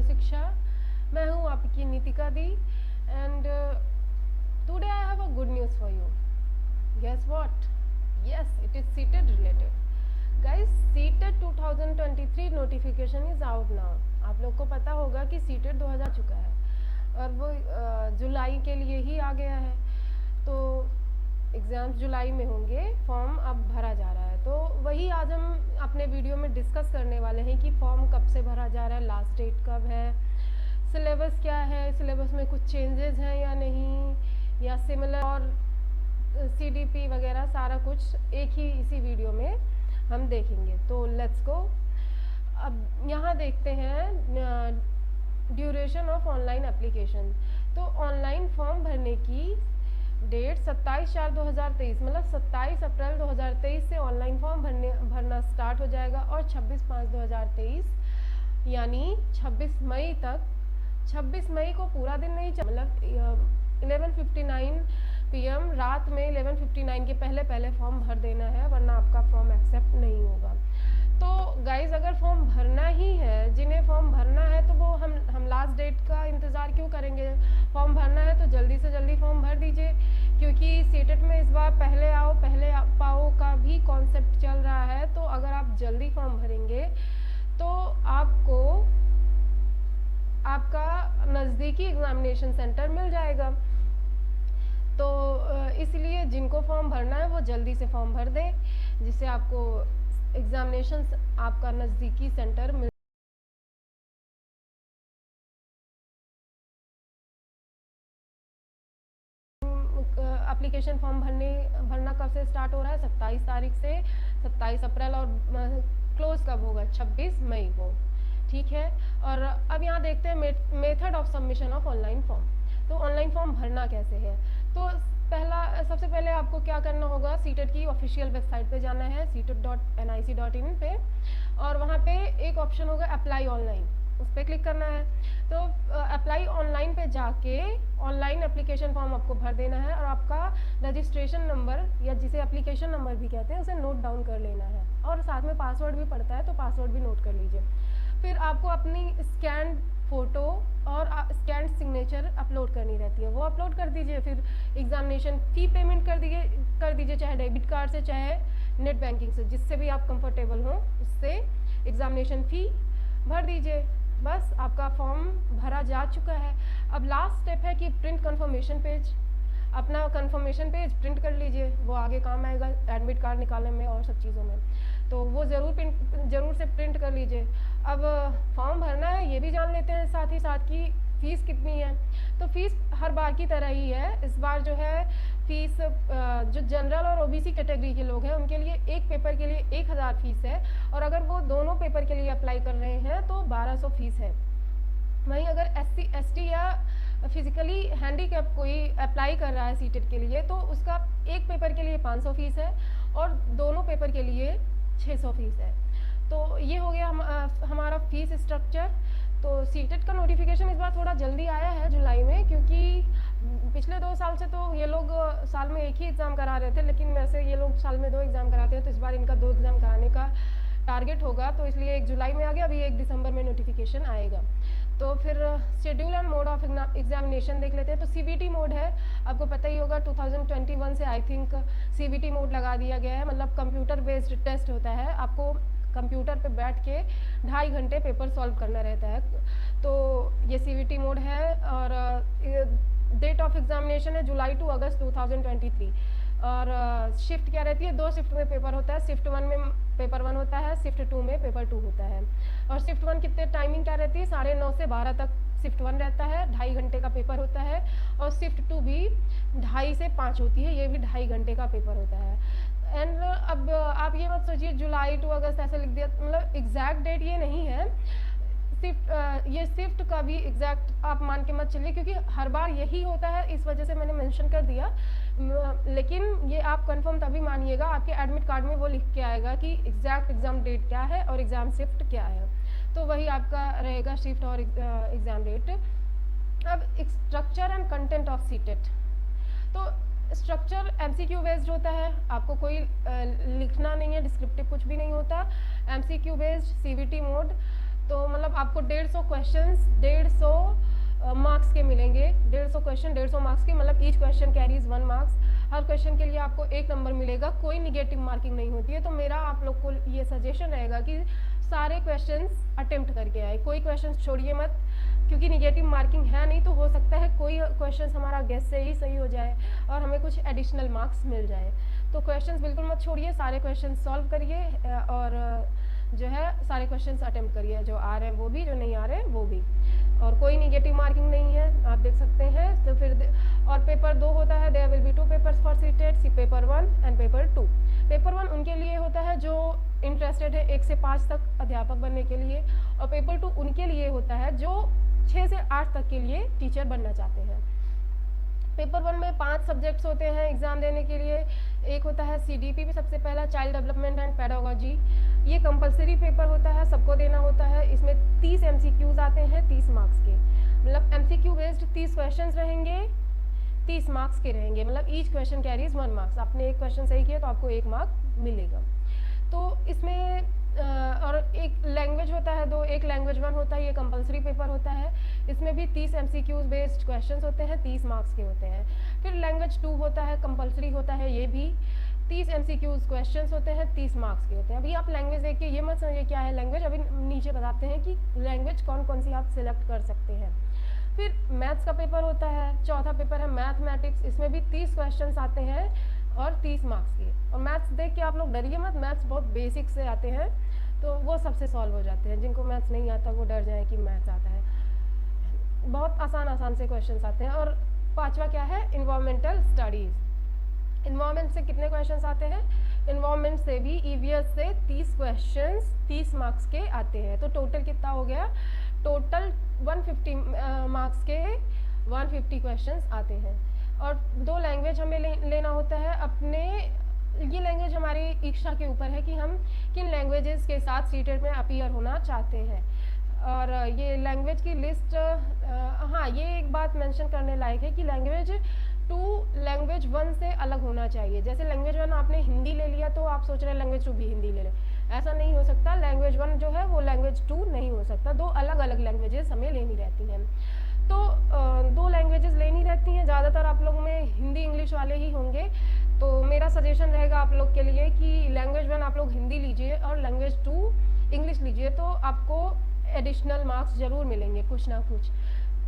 Hello शिक्षा, मैं हूँ आपकी Neetika di and today I have a good news for you. Guess what? Yes, it is CTET related. Guys, CTET 2023 notification is out now. आप लोग को पता होगा कि सीटेड 2000 चुका है और वो जुलाई के लिए ही आ गया है. तो एग्ज़ाम्स जुलाई में होंगे, फॉर्म अब भरा जा रहा है. तो वही आज हम अपने वीडियो में डिस्कस करने वाले हैं कि फॉर्म कब से भरा जा रहा है, लास्ट डेट कब है, सिलेबस क्या है, सिलेबस में कुछ चेंजेस हैं या नहीं, या सिमिलर और सीडीपी वगैरह सारा कुछ एक ही इसी वीडियो में हम देखेंगे. तो लेट्स गो. अब यहाँ देखते हैं ड्यूरेशन ऑफ ऑनलाइन एप्लीकेशन. तो ऑनलाइन फॉर्म भरने की डेट 27/4/2023 मतलब 27 अप्रैल 2023 से ऑनलाइन फॉर्म भरना स्टार्ट हो जाएगा और 26/5/2023 यानी 26 मई तक. 26 मई को पूरा दिन नहीं, मतलब 11:59 PM रात में 11:59 के पहले पहले फॉर्म भर देना है, वरना आपका फॉर्म एक्सेप्ट नहीं होगा. तो गाइज, अगर फॉर्म भरना ही है, जिन्हें फॉर्म भरना है तो वो हम लास्ट डेट का इंतज़ार क्यों करेंगे. फॉर्म भरना है तो जल्दी से जल्दी फॉर्म भर दीजिए, क्योंकि सीटेट में इस बार पहले आओ पहले पाओ का भी कॉन्सेप्ट चल रहा है. तो अगर आप जल्दी फॉर्म भरेंगे तो आपको आपका नज़दीकी एग्जामिनेशन सेंटर मिल जाएगा. तो इसलिए जिनको फॉर्म भरना है वो जल्दी से फॉर्म भर दें, जिससे आपको एग्जामिनेशन आपका नज़दीकी सेंटर मिल. एप्लीकेशन फॉर्म भरना कब से स्टार्ट हो रहा है? 27 तारीख से 27 अप्रैल और क्लोज कब होगा? 26 मई को. ठीक है. और अब यहाँ देखते हैं method of submission of online form. तो ऑनलाइन फॉर्म भरना कैसे है? तो सबसे पहले आपको क्या करना होगा, सीटेट की ऑफिशियल वेबसाइट पे जाना है, setet.nic.in पे, और वहाँ पे एक ऑप्शन होगा अप्लाई ऑनलाइन, उस पर क्लिक करना है. तो अप्लाई ऑनलाइन पे जाके ऑनलाइन एप्लीकेशन फॉर्म आपको भर देना है और आपका रजिस्ट्रेशन नंबर या जिसे एप्लीकेशन नंबर भी कहते हैं उसे नोट डाउन कर लेना है, और साथ में पासवर्ड भी पड़ता है तो पासवर्ड भी नोट कर लीजिए. फिर आपको अपनी स्कैन फ़ोटो और स्कैन सिग्नेचर अपलोड करनी रहती है, वो अपलोड कर दीजिए. फिर एग्जामिनेशन फ़ी पेमेंट कर दीजिए, चाहे डेबिट कार्ड से चाहे नेट बैंकिंग से, जिससे भी आप कंफर्टेबल हों उससे एग्जामिनेशन फ़ी भर दीजिए. बस आपका फॉर्म भरा जा चुका है. अब लास्ट स्टेप है कि प्रिंट कंफर्मेशन पेज. अपना कंफर्मेशन पेज प्रिंट कर लीजिए, वो आगे काम आएगा एडमिट कार्ड निकालने में और सब चीज़ों में. तो वो ज़रूर से प्रिंट कर लीजिए. अब फॉर्म भरना है ये भी जान लेते हैं साथ ही साथ कि फ़ीस कितनी है. तो फीस हर बार की तरह ही है. इस बार जो है फीस जो जनरल और ओबीसी कैटेगरी के लोग हैं उनके लिए एक पेपर के लिए 1000 फीस है, और अगर वो दोनों पेपर के लिए अप्लाई कर रहे हैं तो 1200 फीस है. वहीं अगर SC ST या फिजिकली हैंडीकैप कोई अप्लाई कर रहा है सीटेट के लिए तो उसका एक पेपर के लिए 500 फीस है और दोनों पेपर के लिए 600 फीस है. तो ये हो गया हमारा फीस स्ट्रक्चर. तो सीटेट का नोटिफिकेशन इस बार थोड़ा जल्दी आया है जुलाई में, क्योंकि पिछले 2 साल से तो ये लोग साल में एक ही एग्ज़ाम करा रहे थे, लेकिन वैसे ये लोग साल में 2 एग्ज़ाम कराते हैं. तो इस बार इनका 2 एग्ज़ाम कराने का टारगेट होगा, तो इसलिए 1 जुलाई में आ गया, अभी 1 दिसंबर में नोटिफिकेशन आएगा. तो फिर schedule and mode of examination देख लेते हैं. तो CBT मोड है, आपको पता ही होगा 2021 से आई थिंक CBT मोड लगा दिया गया है, मतलब कंप्यूटर बेस्ड टेस्ट होता है. आपको कंप्यूटर पे बैठ के 2.5 घंटे पेपर सॉल्व करना रहता है. तो ये CBT मोड है. और डेट ऑफ एग्जामिनेशन है जुलाई टू अगस्त 2023. और शिफ्ट क्या रहती है? 2 शिफ्ट में पेपर होता है. शिफ्ट 1 में पेपर 1 होता है, शिफ्ट 2 में पेपर 2 होता है. और शिफ्ट 1 कितने टाइमिंग क्या रहती है? 9:30 से 12 तक शिफ्ट 1 रहता है, 2.5 घंटे का पेपर होता है. और शिफ्ट 2 भी 2:30 से 5 होती है, ये भी 2.5 घंटे का पेपर होता है. एंड अब आप ये मत सोचिए जुलाई टू अगस्त ऐसे लिख दिया, मतलब एग्जैक्ट डेट ये नहीं है. ये शिफ्ट का भी एग्जैक्ट आप मान के मत चलिए, क्योंकि हर बार यही होता है, इस वजह से मैंने मेंशन कर दिया. लेकिन ये आप कंफर्म तभी मानिएगा, आपके एडमिट कार्ड में वो लिख के आएगा कि एग्जैक्ट एग्ज़ाम डेट क्या है और एग्ज़ाम शिफ्ट क्या है. तो वही आपका रहेगा शिफ्ट और एग्ज़ाम डेट. अब structure and content of CTET. तो स्ट्रक्चर MCQ बेस्ड होता है, आपको कोई लिखना नहीं है, डिस्क्रिप्टिव कुछ भी नहीं होता. MCQ based CBT mode. तो मतलब आपको 150 क्वेश्चंस 150 मार्क्स के मिलेंगे। 150 क्वेश्चन 150 मार्क्स के, मतलब ईच क्वेश्चन कैरीज 1 मार्क्स। हर क्वेश्चन के लिए आपको 1 नंबर मिलेगा, कोई निगेटिव मार्किंग नहीं होती है। तो मेरा आप लोग को ये सजेशन रहेगा कि सारे क्वेश्चंस अटेम्प्ट करके आए, कोई क्वेश्चन छोड़िए मत, क्योंकि निगेटिव मार्किंग है नहीं, तो हो सकता है कोई क्वेश्चन हमारा गेस से ही सही हो जाए और हमें कुछ एडिशनल मार्क्स मिल जाए। तो क्वेश्चंस बिल्कुल मत छोड़िए, सारे क्वेश्चन सॉल्व करिए और जो है सारे क्वेश्चंस अटेम्प्ट करिए, जो आ रहे हैं वो भी, जो नहीं आ रहे हैं वो भी। और कोई निगेटिव मार्किंग नहीं है, आप देख सकते हैं। तो फिर और पेपर 2 होता है, there will be 2 papers for CTET, see paper 1 and paper 2। Paper 1 उनके लिए होता है जो इंटरेस्टेड है 1 से 5 तक अध्यापक बनने के लिए, और पेपर 2 उनके लिए होता है जो 6 से 8 तक के लिए टीचर बनना चाहते हैं। पेपर 1 में 5 सब्जेक्ट्स होते हैं एग्जाम देने के लिए। एक होता है CDP, सबसे पहला चाइल्ड डेवलपमेंट एंड पेडागोजी। ये कंपलसरी पेपर होता है, सबको देना होता है। इसमें 30 MCQs आते हैं 30 मार्क्स के, मतलब MCQ बेस्ड 30 क्वेश्चन रहेंगे, 30 मार्क्स के रहेंगे, मतलब ईच क्वेश्चन कैरीज 1 मार्क्स। आपने एक क्वेश्चन सही किया तो आपको 1 मार्क मिलेगा। तो इसमें और एक लैंग्वेज होता है 2, एक लैंग्वेज 1 होता है, ये कंपलसरी पेपर होता है। इसमें भी 30 MCQs बेस्ड क्वेश्चंस होते हैं, 30 मार्क्स के होते हैं। फिर लैंग्वेज 2 होता है, कंपलसरी होता है, ये भी 30 MCQs क्वेश्चंस होते हैं, 30 मार्क्स के होते हैं। अभी आप लैंग्वेज देख के ये मत समझिए क्या है लैंग्वेज, अभी नीचे बताते हैं कि लैंग्वेज कौन कौन सी आप सिलेक्ट कर सकते हैं। फिर मैथ्स का पेपर होता है, चौथा पेपर है मैथमेटिक्स। इसमें भी 30 क्वेश्चंस आते हैं और 30 मार्क्स के। और मैथ्स देख के आप लोग डरिए मत, मैथ्स बहुत बेसिक से आते हैं, तो वो सबसे सॉल्व हो जाते हैं। जिनको मैथ्स नहीं आता वो डर जाए कि मैथ्स आता है, बहुत आसान से क्वेश्चंस आते हैं। और पांचवा क्या है, इन्वायरमेंटल स्टडीज़। इन्वायरमेंट से कितने क्वेश्चंस आते हैं, इन्वायरमेंट से भी EVS से 30 क्वेश्चंस 30 मार्क्स के आते हैं। तो टोटल कितना हो गया, टोटल 150 मार्क्स के 150 क्वेश्चंस आते हैं। और 2 लैंग्वेज हमें लेना होता है अपने, ये लैंग्वेज हमारी इच्छा के ऊपर है कि हम किन लैंग्वेजेस के साथ सीटेट में अपीयर होना चाहते हैं। और ये लैंग्वेज की लिस्ट, हाँ ये एक बात मेंशन करने लायक है कि लैंग्वेज 2 लैंग्वेज 1 से अलग होना चाहिए। जैसे लैंग्वेज 1 आपने हिंदी ले लिया तो आप सोच रहे हैं लैंग्वेज 2 भी हिंदी ले लें, ऐसा नहीं हो सकता। लैंग्वेज 1 जो है वो लैंग्वेज 2 नहीं हो सकता, 2 अलग अलग लैंग्वेजेस हमें लेनी रहती हैं। तो 2 लैंग्वेजेस लेनी रहती हैं, ज़्यादातर आप लोग में हिंदी इंग्लिश वाले ही होंगे। तो मेरा सजेशन रहेगा आप लोग के लिए कि लैंग्वेज 1 आप लोग हिंदी लीजिए और लैंग्वेज 2 इंग्लिश लीजिए, तो आपको एडिशनल मार्क्स ज़रूर मिलेंगे कुछ ना कुछ।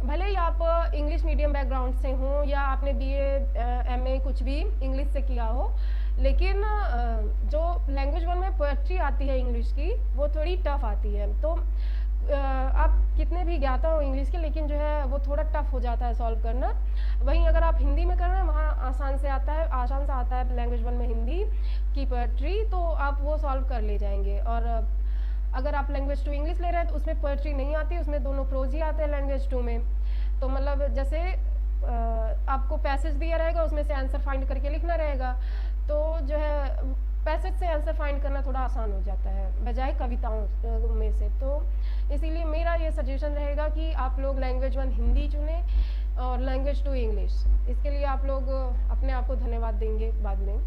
भले ही आप इंग्लिश मीडियम बैकग्राउंड से हों या आपने BA MA कुछ भी इंग्लिश से किया हो, लेकिन जो लैंग्वेज 1 में पोएट्री आती है इंग्लिश की, वो थोड़ी टफ आती है। तो आप कितने भी ज्ञाता हो इंग्लिश के, लेकिन जो है वो थोड़ा टफ हो जाता है सॉल्व करना। वहीं अगर आप हिंदी में कर रहे हैं, वहाँ आसान से आता है लैंग्वेज 1 में हिंदी की पोएट्री, तो आप वो सॉल्व कर ले जाएंगे। और अगर आप लैंग्वेज 2 इंग्लिश ले रहे हैं तो उसमें पोएट्री नहीं आती, उसमें दोनों प्रोज ही आते हैं लैंग्वेज 2 में। तो मतलब जैसे आपको पैसेज दिया रहेगा, उसमें से आंसर फाइंड करके लिखना रहेगा, तो जो है पैसेज से आंसर फाइंड करना थोड़ा आसान हो जाता है बजाय कविताओं में से। तो इसीलिए मेरा ये सजेशन रहेगा कि आप लोग लैंग्वेज 1 हिंदी चुनें और लैंग्वेज 2 इंग्लिश। इसके लिए आप लोग अपने आप को धन्यवाद देंगे बाद में।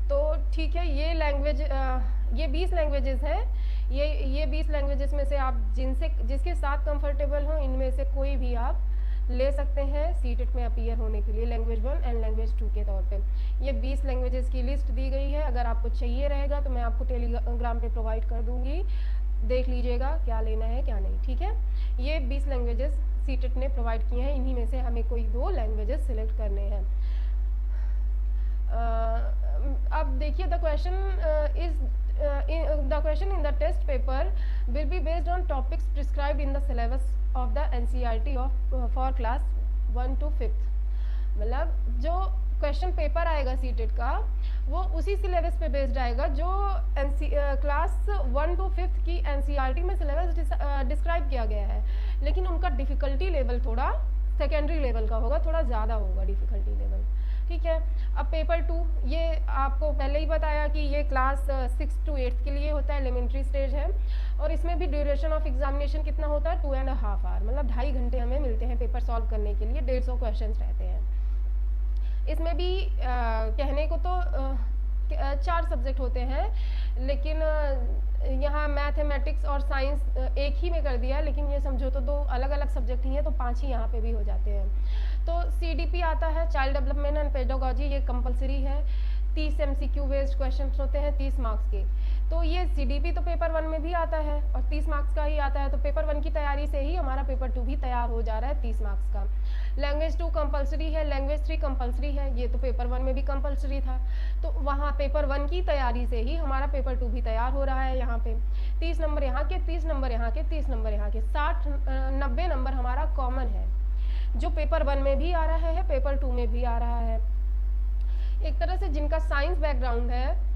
तो ठीक है, ये लैंग्वेज ये 20 लैंग्वेजेस हैं। ये 20 लैंग्वेजेस में से आप जिसके साथ कंफर्टेबल हो, इनमें से कोई भी आप ले सकते हैं सीटेट में अपीयर होने के लिए, लैंग्वेज 1 एंड लैंग्वेज 2 के तौर पे। ये 20 लैंग्वेजेस की लिस्ट दी गई है, अगर आपको चाहिए रहेगा तो मैं आपको टेलीग्राम पे प्रोवाइड कर दूंगी, देख लीजिएगा क्या लेना है क्या नहीं, ठीक है। ये 20 लैंग्वेजेस सीटेट ने प्रोवाइड किए हैं, इन्हीं में से हमें कोई 2 लैंग्वेजेस सिलेक्ट करने हैं। अब देखिए, the question in the test paper will be based on topics prescribed in the syllabus of the NCERT for class 1 to 5th। मतलब जो क्वेश्चन पेपर आएगा सीटेट का, वो उसी सिलेबस पे बेस्ड आएगा जो क्लास 1 to 5th की NCERT में सिलेबस डिस्क्राइब किया गया है, लेकिन उनका डिफ़िकल्टी लेवल थोड़ा सेकेंडरी लेवल का होगा, थोड़ा ज़्यादा होगा डिफ़िकल्टी लेवल, ठीक है। अब पेपर 2, ये आपको पहले ही बताया कि ये क्लास 6 to 8 के लिए होता है, एलिमेंट्री स्टेज है। और इसमें भी ड्यूरेशन ऑफ एग्जामिनेशन कितना होता है, 2.5 आवर, मतलब 2.5 घंटे हमें मिलते हैं पेपर सॉल्व करने के लिए। 150 क्वेश्चन रहते हैं। इसमें भी कहने को तो 4 सब्जेक्ट होते हैं, लेकिन यहाँ मैथमेटिक्स और साइंस एक ही में कर दिया है, लेकिन ये समझो तो दो अलग अलग सब्जेक्ट ही हैं, तो 5 ही यहाँ पे भी हो जाते हैं। तो CDP आता है, चाइल्ड डेवलपमेंट एंड पेडागोजी, ये कंपलसरी है। 30 MCQ बेस्ड क्वेश्चन होते हैं 30 मार्क्स के। तो ये CDP तो पेपर 1 में भी आता है और 30 मार्क्स का ही आता है, तो पेपर 1 की तैयारी से ही हमारा पेपर 2 भी तैयार हो जा रहा है 30 मार्क्स का। लैंग्वेज 2 कंपलसरी है, लैंग्वेज 3 कंपलसरी है, ये तो पेपर 1 में भी कंपलसरी था, तो वहाँ पेपर 1 की तैयारी से ही हमारा पेपर 2 भी तैयार हो रहा है। यहाँ पे 30 नंबर यहाँ के, 30 नंबर यहाँ के, 30 नंबर यहाँ के, 60-90 नंबर हमारा कॉमन है, जो पेपर 1 में भी आ रहा है, पेपर 2 में भी आ रहा है। एक तरह से जिनका साइंस बैकग्राउंड है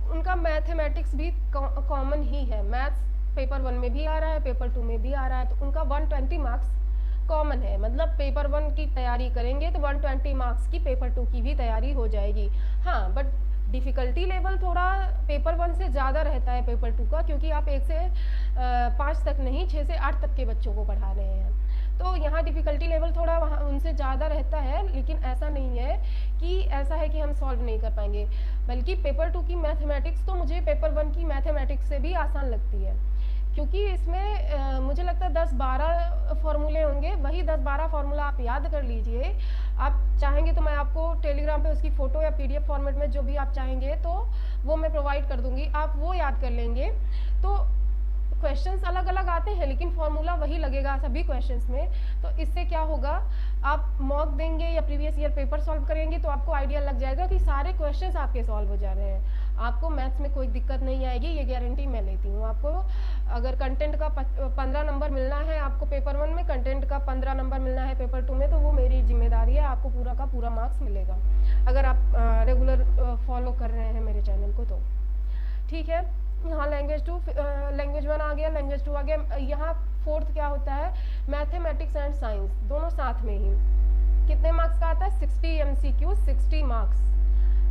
उनका मैथमेटिक्स भी कॉमन ही है। मैथ्स पेपर 1 में भी आ रहा है, पेपर 2 में भी आ रहा है, तो उनका 120 मार्क्स कॉमन है। मतलब पेपर 1 की तैयारी करेंगे तो 120 मार्क्स की पेपर 2 की भी तैयारी हो जाएगी। हाँ, बट डिफ़िकल्टी लेवल थोड़ा पेपर 1 से ज़्यादा रहता है पेपर 2 का, क्योंकि आप 1 से 5 तक नहीं, 6 से 8 तक के बच्चों को पढ़ा रहे हैं, तो यहाँ डिफ़िकल्टी लेवल थोड़ा वहाँ उनसे ज़्यादा रहता है। लेकिन ऐसा नहीं है कि ऐसा है कि हम सॉल्व नहीं कर पाएंगे, बल्कि पेपर 2 की मैथमेटिक्स तो मुझे पेपर 1 की मैथमेटिक्स से भी आसान लगती है, क्योंकि इसमें मुझे लगता है 10-12 फार्मूले होंगे। वही 10-12 फार्मूला आप याद कर लीजिए। आप चाहेंगे तो मैं आपको टेलीग्राम पे उसकी फ़ोटो या PDF फॉर्मेट में जो भी आप चाहेंगे तो वो मैं प्रोवाइड कर दूँगी, आप वो याद कर लेंगे। तो क्वेश्चंस अलग अलग आते हैं, लेकिन फॉर्मूला वही लगेगा सभी क्वेश्चंस में। तो इससे क्या होगा, आप मॉक देंगे या प्रीवियस ईयर पेपर सॉल्व करेंगे तो आपको आइडिया लग जाएगा कि सारे क्वेश्चंस आपके सॉल्व हो जा रहे हैं। आपको मैथ्स में कोई दिक्कत नहीं आएगी, ये गारंटी मैं लेती हूँ। आपको अगर कंटेंट का 15 नंबर मिलना है आपको पेपर 1 में, कंटेंट का 15 नंबर मिलना है पेपर 2 में, तो वो मेरी जिम्मेदारी है, आपको पूरा का पूरा मार्क्स मिलेगा अगर आप रेगुलर फॉलो कर रहे हैं मेरे चैनल को तो। ठीक है, यहाँ लैंग्वेज 1 आ गया, लैंग्वेज 2 आ गया। यहाँ 4th क्या होता है, मैथमेटिक्स एंड साइंस दोनों साथ में ही। कितने मार्क्स का आता है, 60 MCQ 60 मार्क्स,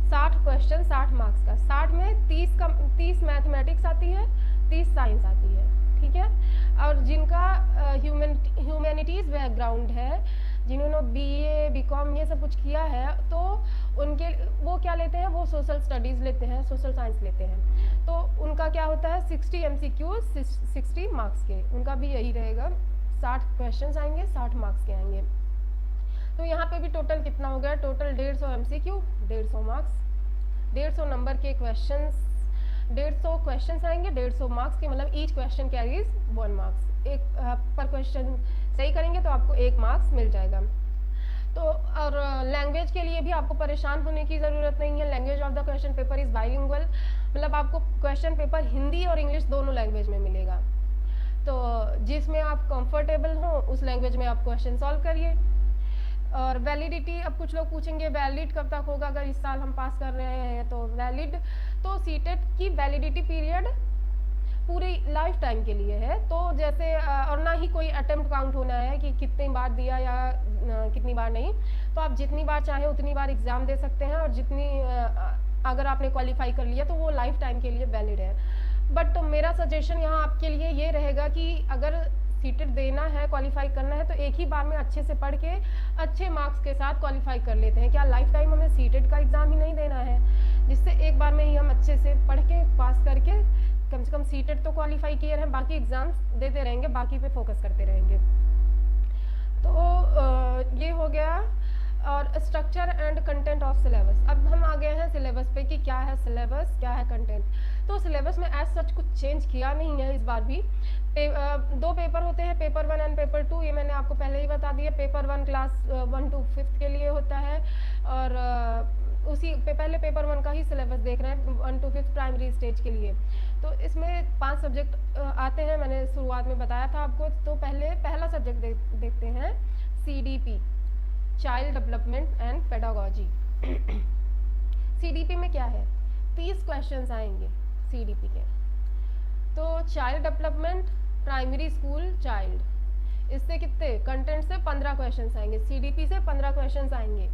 60 क्वेश्चन 60 मार्क्स का। 60 में 30 मैथमेटिक्स आती है, 30 साइंस आती है। ठीक है, और जिनका ह्यूमैनिटीज़ बैकग्राउंड है, जिन्होंने BA BCom ये सब कुछ किया है, तो उनके वो क्या लेते हैं, वो सोशल स्टडीज़ लेते हैं, सोशल साइंस लेते हैं। तो उनका क्या होता है, 60 MCQ 60 मार्क्स के, उनका भी यही रहेगा। 60 क्वेश्चन आएंगे, 60 मार्क्स के आएंगे। तो यहाँ पे भी टोटल कितना हो गया, टोटल 150 MCQ 150 मार्क्स, 150 नंबर के क्वेश्चंस, 150 क्वेश्चंस आएंगे, 150 मार्क्स के, मतलब ईच क्वेश्चन कैरीज 1 मार्क्स। एक पर क्वेश्चन सही करेंगे तो आपको 1 मार्क्स मिल जाएगा। तो और लैंग्वेज के लिए भी आपको परेशान होने की ज़रूरत नहीं है। Language of the question paper is bilingual, मतलब आपको क्वेश्चन पेपर हिंदी और इंग्लिश दोनों लैंग्वेज में मिलेगा। तो जिसमें आप कंफर्टेबल हो उस लैंग्वेज में आप क्वेश्चन सॉल्व करिए। और वैलिडिटी, अब कुछ लोग पूछेंगे वैलिड कब तक होगा, अगर इस साल हम पास कर रहे हैं तो वैलिड, तो सीटेट की वैलिडिटी पीरियड पूरी लाइफ टाइम के लिए है। तो जैसे और ना ही कोई अटेम्प्ट काउंट होना है कि कितनी बार दिया या कितनी बार नहीं, तो आप जितनी बार चाहें उतनी बार एग्ज़ाम दे सकते हैं, और जितनी अगर आपने क्वालिफाई कर लिया तो वो लाइफ टाइम के लिए वैलिड है। बट तो मेरा सजेशन यहाँ आपके लिए ये रहेगा कि अगर सीटेट देना है, क्वालिफाई करना है, तो एक ही बार में अच्छे से पढ़ के अच्छे मार्क्स के साथ क्वालिफाई कर लेते हैं। क्या लाइफ टाइम हमें सीटेट का एग्ज़ाम ही नहीं देना है, जिससे एक बार में ही हम अच्छे से पढ़ के पास करके कम से कम सीटेट तो क्वालिफाई किए हैं, बाकी एग्ज़ाम्स देते रहेंगे, बाकी पे फोकस करते रहेंगे। तो ये हो गया। और structure and content of syllabus, अब हम आ गए हैं सिलेबस पे कि क्या है सिलेबस, क्या है कंटेंट। तो सिलेबस में एज सच कुछ चेंज किया नहीं है इस बार भी। 2 पेपर होते हैं, पेपर 1 एंड पेपर 2, ये मैंने आपको पहले ही बता दिया। पेपर 1 क्लास 1 to 5th के लिए होता है, और उसी पहले पेपर 1 का ही सिलेबस देख रहे हैं 1 to 5th प्राइमरी स्टेज के लिए। तो इसमें 5 सब्जेक्ट आते हैं, मैंने शुरुआत में बताया था आपको। तो पहला सब्जेक्ट देखते हैं CDP, child development and pedagogy. CDP में क्या है, 30 क्वेश्चंस आएंगे CDP के। तो child development, primary school child, इससे कितने कंटेंट से 15 क्वेश्चंस आएंगे, CDP से 15 क्वेश्चंस आएंगे।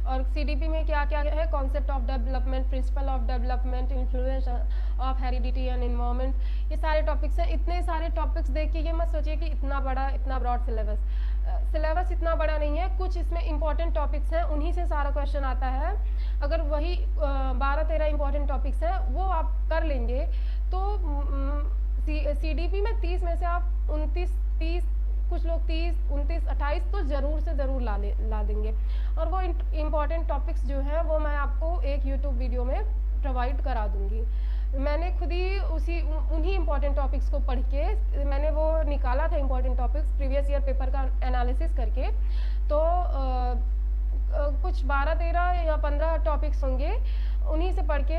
और CDP में क्या क्या है, concept of development, principle of development, influence of heredity and environment, ये सारे टॉपिक्स हैं। इतने सारे टॉपिक्स देख के ये मत सोचिए कि इतना बड़ा, इतना ब्रॉड सिलेबस इतना बड़ा नहीं है। कुछ इसमें इंपॉर्टेंट टॉपिक्स हैं, उन्हीं से सारा क्वेश्चन आता है। अगर वही 12-13 इंपॉर्टेंट टॉपिक्स हैं वो आप कर लेंगे तो CDP में 30 में से आप 29-30, कुछ लोग 30, 29, 28 तो ज़रूर से ज़रूर ला देंगे। और वो इम्पॉर्टेंट टॉपिक्स जो हैं वो मैं आपको एक यूट्यूब वीडियो में प्रोवाइड करा दूँगी। मैंने खुद ही उन्हीं इम्पॉर्टेंट टॉपिक्स को पढ़ के मैंने वो निकाला था important topics previous year paper का एनालिसिस करके। तो कुछ 12-13 या 15 टॉपिक्स होंगे, उन्हीं से पढ़ के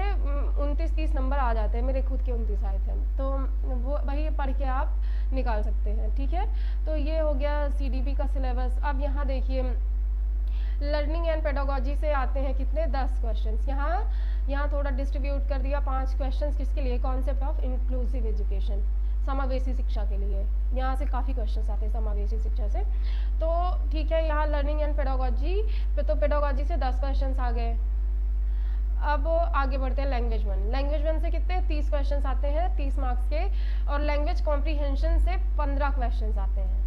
29-30 नंबर आ जाते हैं। मेरे खुद के 29 आए थे, तो वो वही पढ़ के आप निकाल सकते हैं। ठीक है, तो ये हो गया CDP का सिलेबस। अब यहाँ देखिए लर्निंग एंड पेडागोजी से आते हैं कितने 10 क्वेश्चंस। यहाँ थोड़ा डिस्ट्रीब्यूट कर दिया 5 क्वेश्चंस किसके लिए, कॉन्सेप्ट ऑफ इंक्लूसिव एजुकेशन, समावेशी शिक्षा के लिए। यहाँ से काफ़ी क्वेश्चंस आते हैं समावेशी शिक्षा से। तो ठीक है, यहाँ लर्निंग एंड पेडागोजी पे तो पेडागोजी से 10 क्वेश्चंस आ गए। अब आगे बढ़ते हैं लैंग्वेज 1। लैंग्वेज 1 से कितने 30 क्वेश्चंस आते हैं 30 मार्क्स के, और लैंग्वेज कॉम्प्रीहेंशन से 15 क्वेश्चंस आते हैं।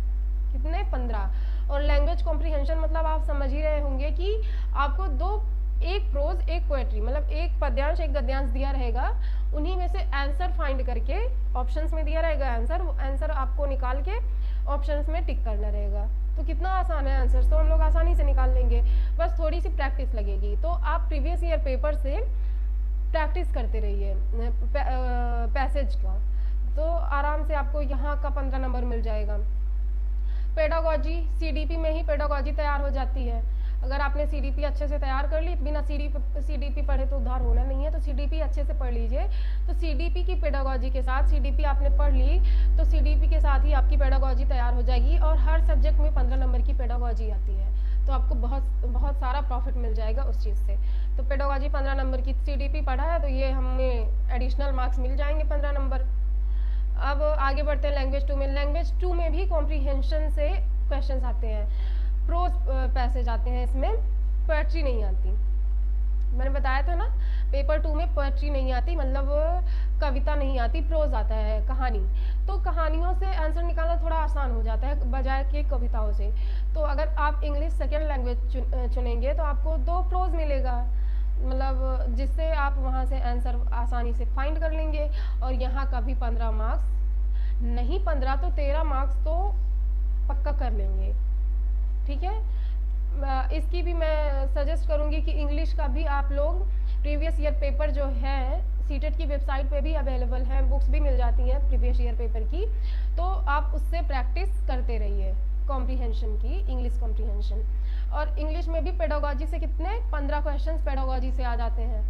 कितने 15। और लैंग्वेज कॉम्प्रीहेंशन मतलब आप समझ ही रहे होंगे कि आपको एक प्रोज एक पोएट्री, मतलब एक पद्यांश एक गद्यांश दिया रहेगा, उन्हीं में से आंसर फाइंड करके ऑप्शंस में दिया रहेगा आंसर आपको निकाल के ऑप्शंस में टिक करना रहेगा। तो कितना आसान है, आंसर्स तो हम लोग आसानी से निकाल लेंगे, बस थोड़ी सी प्रैक्टिस लगेगी। तो आप प्रीवियस ईयर पेपर से प्रैक्टिस करते रहिए पैसेज का, तो आराम से आपको यहाँ का 15 नंबर मिल जाएगा। पेडागोजी CDP में ही पेडागोजी तैयार हो जाती है। अगर आपने CDP अच्छे से तैयार कर ली, बिना CDP पढ़े तो उद्धार होना नहीं है, तो CDP अच्छे से पढ़ लीजिए। तो CDP की पेडागोजी के साथ, CDP आपने पढ़ ली तो CDP के साथ ही आपकी पेडागोजी तैयार हो जाएगी, और हर सब्जेक्ट में 15 नंबर की पेडागोजी आती है, तो आपको बहुत सारा प्रॉफिट मिल जाएगा उस चीज़ से। तो पेडागोजी 15 नंबर की, CDP पढ़ा है तो ये हमें एडिशनल मार्क्स मिल जाएंगे 15 नंबर। अब आगे बढ़ते हैं लैंग्वेज 2 में। लैंग्वेज 2 में भी कॉम्प्रीहेंशन से क्वेश्चंस आते हैं, प्रोज पैसेज आते हैं, इसमें पोएट्री नहीं आती। मैंने बताया था ना पेपर 2 में पोएट्री नहीं आती, मतलब कविता नहीं आती, प्रोज आता है, कहानी। तो कहानियों से आंसर निकालना थोड़ा आसान हो जाता है बजाय के कविताओं से। तो अगर आप इंग्लिश सेकेंड लैंग्वेज चुनेंगे तो आपको 2 प्रोज मिलेगा, मतलब जिससे आप वहाँ से आंसर आसानी से फाइंड कर लेंगे। और यहाँ का भी 15 मार्क्स नहीं, 15 तो 13 मार्क्स तो पक्का कर लेंगे। ठीक है, इसकी भी मैं सजेस्ट करूँगी कि इंग्लिश का भी आप लोग प्रीवियस ईयर पेपर जो है सीटेट की वेबसाइट पे भी अवेलेबल है, बुक्स भी मिल जाती हैं प्रीवियस ईयर पेपर की, तो आप उससे प्रैक्टिस करते रहिए कॉम्प्रीहेंशन की, इंग्लिश कॉम्प्रीहेंशन। और इंग्लिश में भी पेडागोजी से कितने 15 क्वेश्चंस पेडागोजी से आ जाते हैं।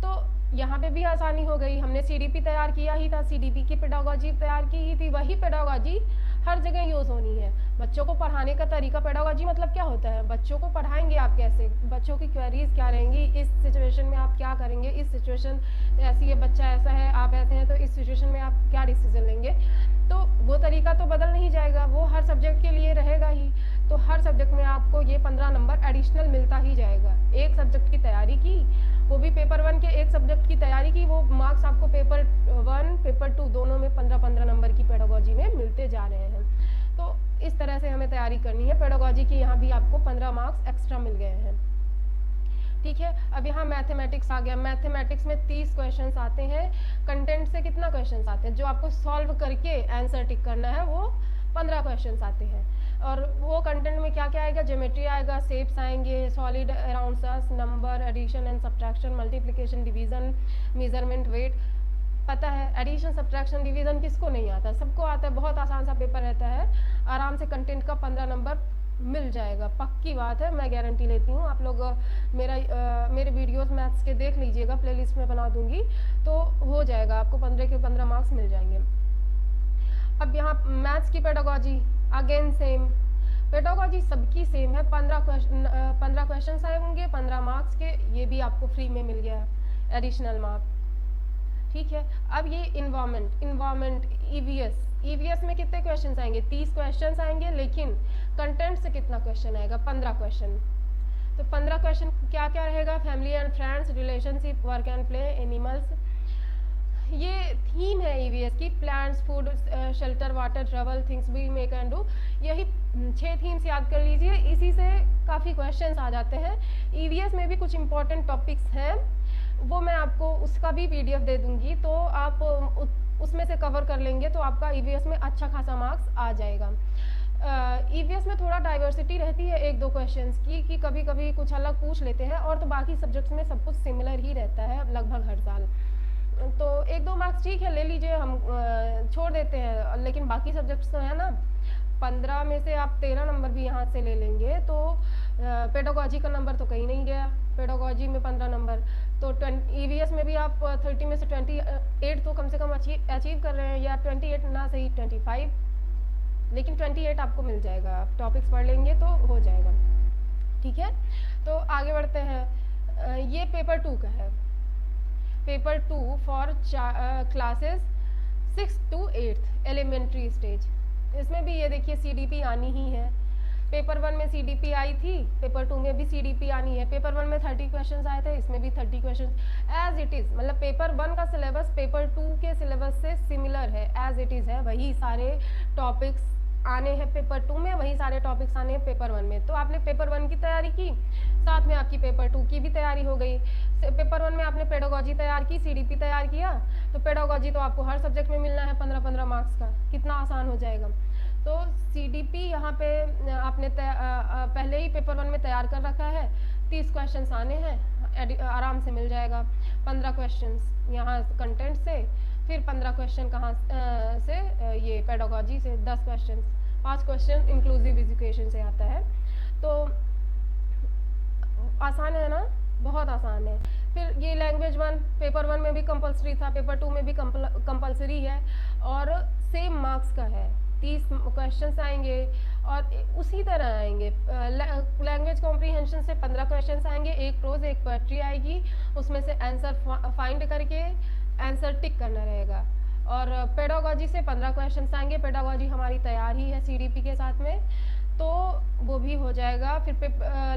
तो यहाँ पे भी आसानी हो गई, हमने CDP तैयार किया ही था, CDP की पेडागोजी तैयार की ही थी, वही पेडागोजी हर जगह यूज़ होनी है। बच्चों को पढ़ाने का तरीका, पेडागोजी मतलब क्या होता है, बच्चों को पढ़ाएंगे आप कैसे, बच्चों की क्वेरीज क्या रहेंगी, इस सिचुएशन में आप क्या करेंगे, इस सिचुएशन ऐसी है, बच्चा ऐसा है, आप ऐसे हैं, तो इस सिचुएशन में आप क्या डिसीजन लेंगे। तो वो तरीका तो बदल नहीं जाएगा, वो हर सब्जेक्ट के लिए रहेगा ही। तो हर सब्जेक्ट में आपको ये 15 नंबर एडिशनल मिलता ही जाएगा। एक सब्जेक्ट की तैयारी की, वो भी पेपर 1 के एक सब्जेक्ट की तैयारी की, वो मार्क्स आपको पेपर 1 पेपर 2 दोनों में 15-15 नंबर की पेडागोजी में मिलते जा रहे हैं। तो इस तरह से हमें तैयारी करनी है पेडागोजी की। यहाँ भी आपको 15 मार्क्स एक्स्ट्रा मिल गए हैं। ठीक है, अब यहाँ मैथमेटिक्स आ गया। मैथमेटिक्स में 30 क्वेश्चंस आते हैं, कंटेंट से कितना क्वेश्चंस आते हैं, जो आपको सॉल्व करके आंसर टिक करना है वो 15 क्वेश्चंस आते हैं। और वो कंटेंट में क्या क्या आएगा, ज्योमेट्री आएगा, शेप्स आएंगे, solid around number, addition and subtraction, multiplication, division, measurement, weight. पता है एडिशन सब्ट्रैक्शन डिवीजन किसको नहीं आता, सबको आता है, बहुत आसान सा पेपर रहता है। आराम से कंटेंट का 15 नंबर मिल जाएगा, पक्की बात है, मैं गारंटी लेती हूँ। आप लोग मेरे वीडियोस मैथ्स के देख लीजिएगा, प्लेलिस्ट में बना दूंगी, तो हो जाएगा, आपको 15 के 15 मार्क्स मिल जाएंगे। अब यहाँ मैथ्स की पेडागोजी अगेन सेम, पेडागोजी सबकी सेम है। 15 क्वेश्चन आए होंगे 15 मार्क्स के, ये भी आपको फ्री में मिल गया एडिशनल मार्क। ठीक है, अब ये इन्वायरमेंट ईवीएस में कितने क्वेश्चंस आएंगे, 30 क्वेश्चंस आएंगे, लेकिन कंटेंट से कितना क्वेश्चन आएगा, 15 क्वेश्चन। तो 15 क्वेश्चन क्या क्या रहेगा, family and friends, relationship, work and play, animals. ये थीम है ईवीएस की, plants, food, shelter, water, travel, things we make and do. यही 6 थीम्स याद कर लीजिए, इसी से काफ़ी क्वेश्चंस आ जाते हैं। ईवीएस में भी कुछ इंपॉर्टेंट टॉपिक्स हैं वो मैं आपको उसका भी PDF दे दूंगी, तो आप उसमें से कवर कर लेंगे तो आपका EVS में अच्छा खासा मार्क्स आ जाएगा। EVS में थोड़ा डाइवर्सिटी रहती है एक दो क्वेश्चंस की, कि कभी कभी कुछ अलग पूछ लेते हैं, और तो बाकी सब्जेक्ट्स में सब कुछ सिमिलर ही रहता है लगभग हर साल। तो एक दो मार्क्स ठीक है ले लीजिए, हम छोड़ देते हैं, लेकिन बाकी सब्जेक्ट्स तो है ना, 15 में से आप 13 नंबर भी यहाँ से ले लेंगे तो पेडागोजी का नंबर तो कहीं नहीं गया, पेडागोजी में 15 नंबर, तो EVS में भी आप 30 में से 28 तो कम से कम अचीव कर रहे हैं, या 28 ना सही 25, लेकिन 28 आपको मिल जाएगा, आप टॉपिक्स पढ़ लेंगे तो हो जाएगा। ठीक है, तो आगे बढ़ते हैं। ये पेपर 2 का है, paper 2 for classes 6 to 8 elementary stage. इसमें भी ये देखिए CDP आनी ही है, पेपर 1 में CDP आई थी, पेपर 2 में भी CDP आनी है। पेपर 1 में 30 क्वेश्चंस आए थे, इसमें भी 30 क्वेश्चंस एज इट इज़, मतलब पेपर 1 का सिलेबस पेपर 2 के सिलेबस से सिमिलर है, एज इट इज़ है, वही सारे टॉपिक्स आने हैं पेपर 2 में, वही सारे टॉपिक्स आने हैं पेपर 1 में। तो आपने पेपर 1 की तैयारी की, साथ में आपकी पेपर 2 की भी तैयारी हो गई। पेपर 1 में आपने पेडागोजी तैयार की, CDP तैयार किया, तो पेडागोजी तो आपको हर सब्जेक्ट में मिलना है 15-15 मार्क्स का, कितना आसान हो जाएगा। तो CDP यहाँ पे आपने पहले ही पेपर 1 में तैयार कर रखा है, 30 क्वेश्चंस आने हैं, आराम से मिल जाएगा। 15 क्वेश्चंस यहाँ कंटेंट से, फिर 15 क्वेश्चन कहाँ से, ये पेडागोजी से 10 क्वेश्चन, 5 क्वेश्चन इंक्लूसिव एजुकेशन से आता है। तो आसान है ना, बहुत आसान है। फिर ये लैंग्वेज 1 पेपर 1 में भी कंपलसरी था, पेपर 2 में भी कंपलसरी है, और सेम मार्क्स का है, 30 क्वेश्चंस आएंगे और उसी तरह आएंगे। लैंग्वेज कॉम्प्रीहेंशन से 15 क्वेश्चंस आएंगे, एक प्रोज एक पोएट्री आएगी, उसमें से आंसर फाइंड करके आंसर टिक करना रहेगा। और पेडागोजी से 15 क्वेश्चंस आएंगे, पेडागोजी हमारी तैयार ही है CDP के साथ में, तो वो भी हो जाएगा। फिर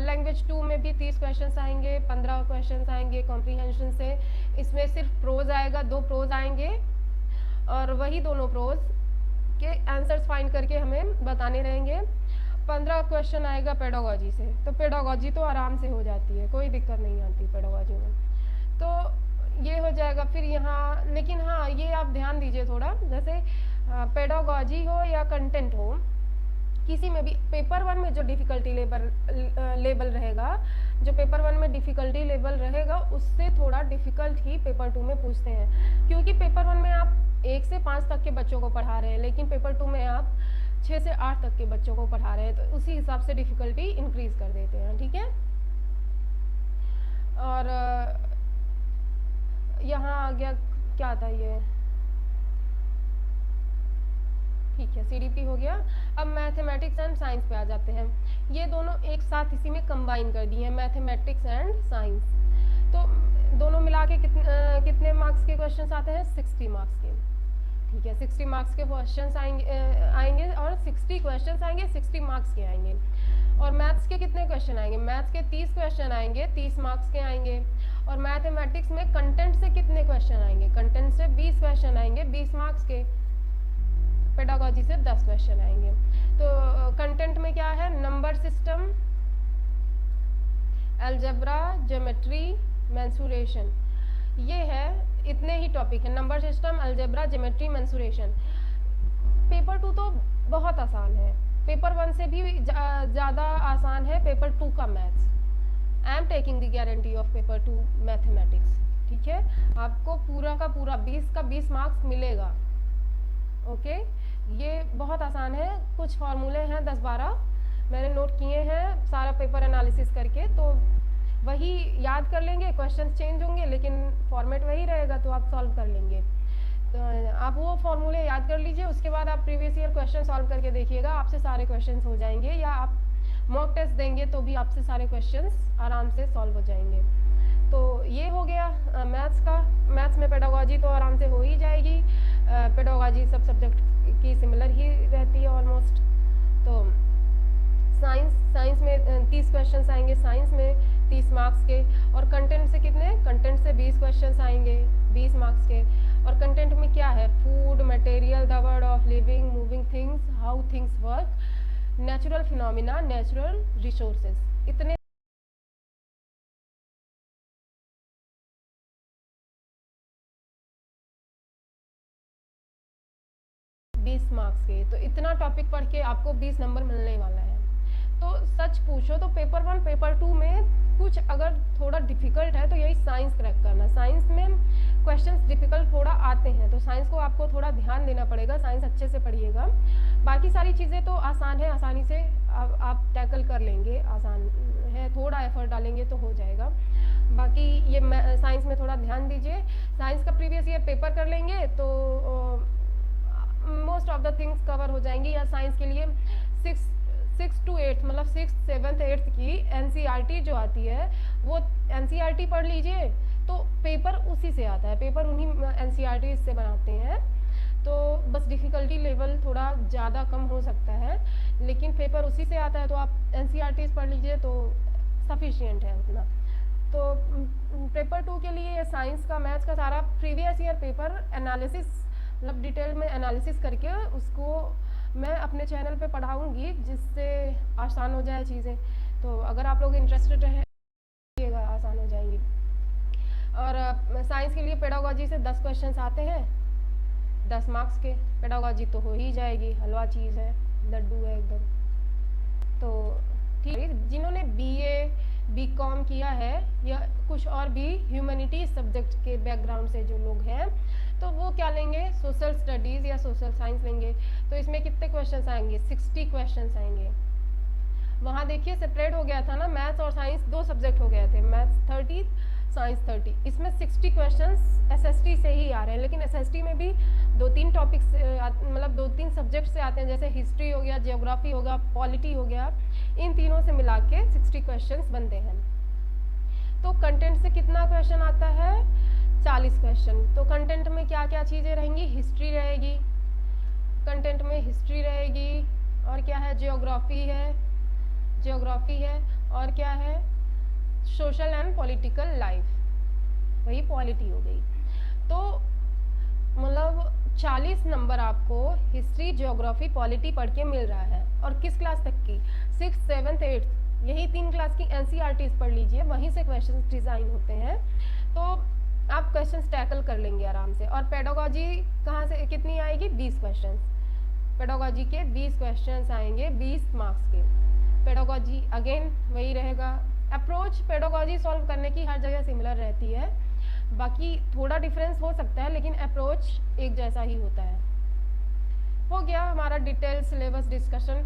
लैंग्वेज 2 में भी 30 क्वेश्चंस आएंगे, 15 क्वेश्चंस आएंगे कॉम्प्रीहेंशन से, इसमें सिर्फ प्रोज आएगा, 2 प्रोज आएंगे, और वही दोनों प्रोज के आंसर्स फाइंड करके हमें बताने रहेंगे। 15 क्वेश्चन आएगा पेडागोजी से, तो पेडागोजी तो आराम से हो जाती है, कोई दिक्कत नहीं आती पेडागोजी में, तो ये हो जाएगा। फिर यहाँ लेकिन हाँ, ये आप ध्यान दीजिए थोड़ा, जैसे पेडागोजी हो या कंटेंट हो, किसी में भी पेपर 1 में जो डिफ़िकल्टी लेवल रहेगा, जो पेपर 1 में डिफ़िकल्टी लेवल रहेगा, उससे थोड़ा डिफ़िकल्ट ही पेपर 2 में पूछते हैं, क्योंकि पेपर 1 में आप 1 से 5 तक के बच्चों को पढ़ा रहे हैं, लेकिन पेपर 2 में आप 6 से 8 तक के बच्चों को पढ़ा रहे हैं, तो उसी हिसाब से डिफ़िकल्टी इंक्रीज़ कर देते हैं। ठीक है, और यहाँ आ गया, क्या था ये, ठीक है, CDP हो गया। अब मैथमेटिक्स एंड साइंस पे आ जाते हैं, ये दोनों एक साथ इसी में कंबाइन कर दिए हैं, मैथमेटिक्स एंड साइंस। तो दोनों मिला के कितने मार्क्स के क्वेश्चंस आते हैं, 60 मार्क्स के। ठीक है, 60 मार्क्स के क्वेश्चंस आएंगे और 60 क्वेश्चंस आएंगे, 60 मार्क्स के आएंगे। और मैथ्स के कितने क्वेश्चन आएंगे, मैथ्स के 30 क्वेश्चन आएंगे, 30 मार्क्स के आएंगे। और मैथमेटिक्स में कंटेंट से कितने क्वेश्चन आएंगे, कंटेंट से 20 क्वेश्चन आएंगे, 20 मार्क्स के। पेडागोजी से 10 क्वेश्चन आएंगे। तो कंटेंट में क्या है, number system, algebra, geometry, mensuration, ये है, इतने ही टॉपिक है, number system, algebra, geometry, mensuration. Paper 2 तो बहुत आसान है, पेपर 1 से भी ज़्यादा आसान है पेपर 2 का maths. I am taking the guarantee of paper 2 mathematics. ठीक है, आपको पूरा का पूरा 20 का 20 मार्क्स मिलेगा। ओके, ये बहुत आसान है, कुछ फार्मूले हैं 10-12 मैंने नोट किए हैं सारा पेपर एनालिसिस करके, तो वही याद कर लेंगे, क्वेश्चंस चेंज होंगे लेकिन फॉर्मेट वही रहेगा, तो आप सॉल्व कर लेंगे। तो आप वो फॉर्मूले याद कर लीजिए, उसके बाद आप प्रीवियस ईयर क्वेश्चन सॉल्व करके देखिएगा, आपसे सारे क्वेश्चंस हो जाएंगे, या आप मॉक टेस्ट देंगे तो भी आपसे सारे क्वेश्चंस आराम से सॉल्व हो जाएंगे। तो ये हो गया मैथ्स का। मैथ्स में पेडागोजी तो आराम से हो ही जाएगी, पेडागोजी सब सब्जेक्ट की सिमिलर ही रहती है ऑलमोस्ट। तो साइंस में 30 क्वेश्चंस आएंगे, साइंस में 30 मार्क्स के। और कंटेंट से कितने, कंटेंट से 20 क्वेश्चंस आएंगे 20 मार्क्स के। और कंटेंट में क्या है, food, material, the world of living, moving things, how things work, natural phenomena, natural resources, इतने मार्क्स के, तो इतना टॉपिक पढ़ के आपको 20 नंबर मिलने वाला है। तो सच पूछो तो पेपर 1 पेपर 2 में कुछ अगर थोड़ा डिफिकल्ट है तो यही साइंस क्रैक करना। साइंस में क्वेश्चंस डिफिकल्ट थोड़ा आते हैं, तो साइंस को आपको थोड़ा ध्यान देना पड़ेगा, साइंस अच्छे से पढ़िएगा। बाकी सारी चीज़ें तो आसान है, आसानी से आप टैकल कर लेंगे, आसान है, थोड़ा एफर्ट डालेंगे तो हो जाएगा। बाकी ये साइंस में थोड़ा ध्यान दीजिए। साइंस का प्रीवियस ईयर पेपर कर लेंगे तो most of the things cover हो जाएंगी। या साइंस के लिए 6 to 8 मतलब 6th 7th 8th की NCERT जो आती है वो NCERT पढ़ लीजिए, तो पेपर उसी से आता है, पेपर उन्हीं NCERT से बनाते हैं। तो बस डिफ़िकल्टी लेवल थोड़ा ज़्यादा कम हो सकता है, लेकिन पेपर उसी से आता है, तो आप NCERT पढ़ लीजिए तो सफिशिएंट है उतना। तो पेपर 2 के लिए साइंस का मैथ्स का सारा प्रीवियस ईयर पेपर एनालिसिस मतलब डिटेल में एनालिसिस करके उसको मैं अपने चैनल पे पढ़ाऊँगी, जिससे आसान हो जाए चीज़ें। तो अगर आप लोग इंटरेस्टेड रहेगा आसान हो जाएंगी। और साइंस के लिए पेडागोजी से 10 क्वेश्चंस आते हैं, 10 मार्क्स के। पेडागोजी तो हो ही जाएगी, हलवा चीज़ है, लड्डू है एकदम। तो ठीक है, जिन्होंने BA BCom किया है या कुछ और भी ह्यूमैनिटीज सब्जेक्ट के बैकग्राउंड से जो लोग हैं, तो वो क्या लेंगे, सोशल स्टडीज़ या सोशल साइंस लेंगे। तो इसमें कितने क्वेश्चंस आएंगे, 60 क्वेश्चंस आएंगे। वहाँ देखिए सेपरेट हो गया था ना, मैथ्स और साइंस 2 सब्जेक्ट हो गए थे, मैथ्स 30 साइंस 30। इसमें 60 क्वेश्चंस SST से ही आ रहे हैं, लेकिन SST में भी 2-3 टॉपिक्स मतलब 2-3 सब्जेक्ट से आते हैं, जैसे हिस्ट्री हो गया, जियोग्राफी हो गया, पॉलिटी हो गया, इन तीनों से मिला के 60 क्वेश्चंस बनते हैं। तो कंटेंट से कितना क्वेश्चन आता है, 40 क्वेश्चन। तो कंटेंट में क्या क्या चीज़ें रहेंगी, हिस्ट्री रहेगी, कंटेंट में हिस्ट्री रहेगी, और क्या है, जियोग्राफी है, और क्या है, सोशल एंड पॉलिटिकल लाइफ, वही पॉलिटी हो गई। तो मतलब 40 नंबर आपको हिस्ट्री, जियोग्राफी, पॉलिटी पढ़ के मिल रहा है। और किस क्लास तक की, 6th 7th 8th, यही 3 क्लास की NCERTs पढ़ लीजिए, वहीं से क्वेश्चंस डिज़ाइन होते हैं, तो आप क्वेश्चंस टैकल कर लेंगे आराम से। और पेडागोजी कहाँ से कितनी आएगी, 20 क्वेश्चंस। पेडागोजी के 20 क्वेश्चंस आएंगे 20 मार्क्स के। पेडागोजी अगेन वही रहेगा, अप्रोच पेडागोजी सॉल्व करने की हर जगह सिमिलर रहती है, बाकी थोड़ा डिफरेंस हो सकता है, लेकिन अप्रोच एक जैसा ही होता है। हो गया हमारा डिटेल सिलेबस डिस्कशन।